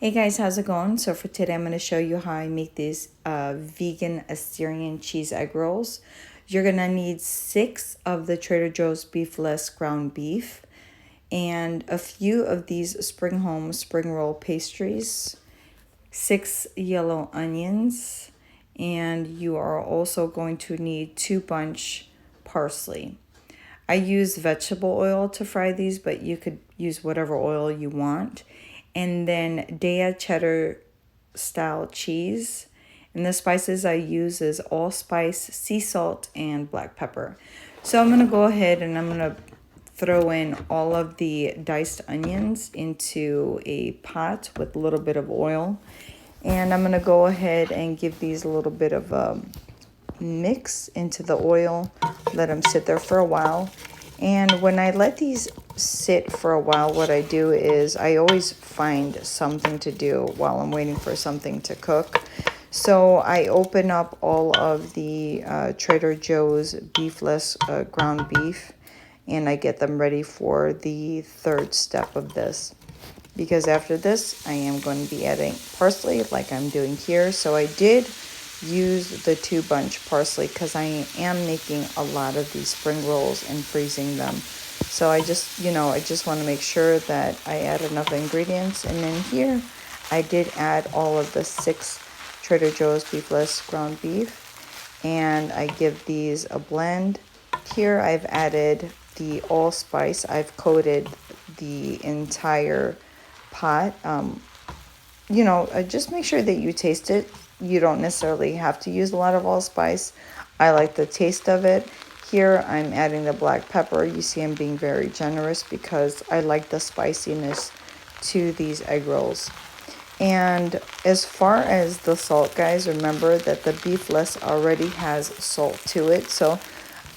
Hey guys, how's it going? So for today, I'm going to show you how I make these vegan Assyrian cheese egg rolls. You're going to need 6 of the Trader Joe's beefless ground beef and a few of these Spring Home spring roll pastries, 6 yellow onions, and you are also going to need 2 bunch parsley. I use vegetable oil to fry these, but you could use whatever oil you want. And then Daiya cheddar style cheese. And the spices I use is allspice, sea salt, and black pepper. So I'm going to go ahead and I'm going to throw in all of the diced onions into a pot with a little bit of oil. And I'm going to go ahead and give these a little bit of a mix into the oil, let them sit there for a while. And when I let these sit for a while, what I do is I always find something to do while I'm waiting for something to cook. So I open up all of the Trader Joe's beefless ground beef, and I get them ready for the third step of this. Because after this, I am going to be adding parsley like I'm doing here. So I did use the 2 bunch parsley because I am making a lot of these spring rolls and freezing them. So I just want to make sure that I add enough ingredients. And then here I did add all of the 6 Trader Joe's beefless ground beef, and I give these a blend. Here I've added the allspice. I've coated the entire pot. Just make sure that you taste it. You don't necessarily have to use a lot of allspice. I like the taste of it. Here I'm adding the black pepper. You see I'm being very generous because I like the spiciness to these egg rolls. And as far as the salt, guys, remember that the beefless already has salt to it. So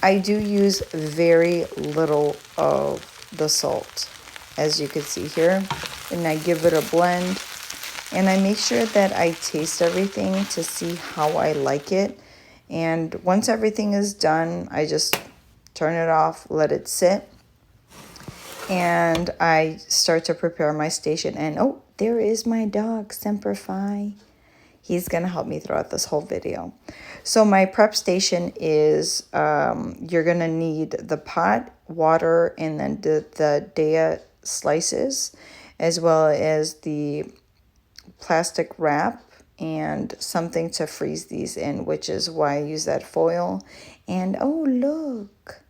I do use very little of the salt, as you can see here. And I give it a blend. And I make sure that I taste everything to see how I like it. And once everything is done, I just turn it off, let it sit. And I start to prepare my station. And oh, there is my dog, Semper Fi. He's going to help me throughout this whole video. So my prep station is, you're going to need the pot, water, and then the Daiya slices, as well as the plastic wrap and something to freeze these in, which is why I use that foil. And oh, look.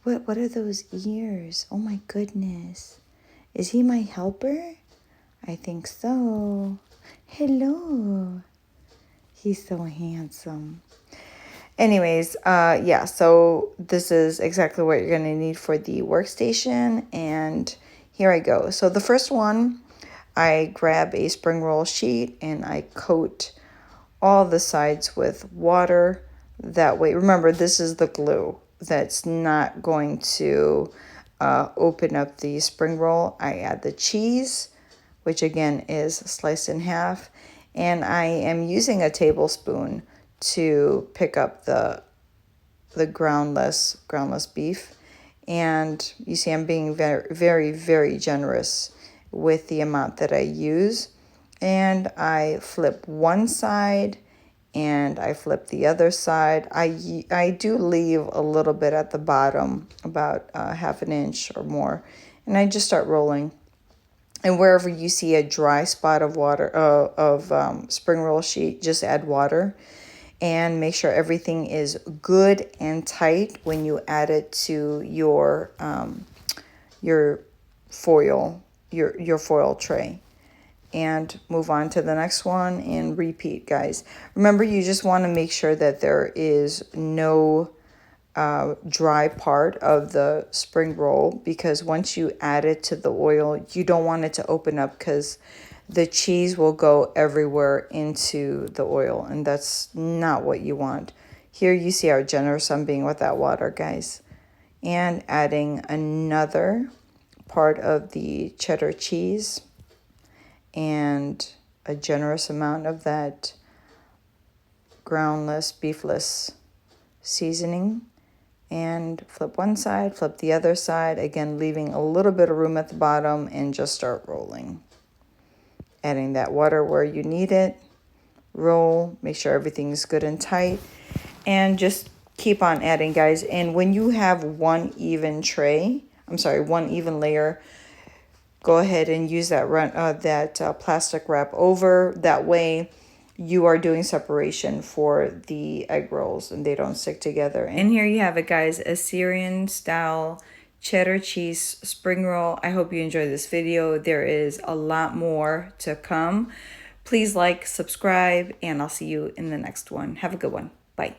What are those ears? Oh my goodness. Is he my helper? I think so. Hello. He's so handsome. Anyways, yeah, so this is exactly what you're going to need for the workstation. And here I go. So the first one, I grab a spring roll sheet and I coat all the sides with water. That way, remember, this is the glue that's not going to open up the spring roll. I add the cheese, which again is sliced in half, and I am using a tablespoon to pick up the groundless beef. And you see I'm being very, very, very generous with the amount that I use. And I flip one side and I flip the other side. I do leave a little bit at the bottom, about half an inch or more, and I just start rolling. And wherever you see a dry spot of water, spring roll sheet, just add water. And make sure everything is good and tight when you add it to your foil, your foil tray. And move on to the next one and repeat, guys. Remember, you just want to make sure that there is no dry part of the spring roll, because once you add it to the oil, you don't want it to open up because the cheese will go everywhere into the oil, and that's not what you want. Here you see how generous I'm being with that water, guys. And adding another part of the cheddar cheese and a generous amount of that groundless, beefless seasoning. And flip one side, flip the other side, again leaving a little bit of room at the bottom, and just start rolling. Adding that water where you need it. Roll, make sure everything's good and tight, and just keep on adding, guys. And when you have one even layer, go ahead and use that plastic wrap over. That way you are doing separation for the egg rolls and they don't stick together. And here you have it, guys, Assyrian style cheddar cheese spring roll. I hope you enjoyed this video. There is a lot more to come. Please like, subscribe, and I'll see you in the next one. Have a good one. Bye.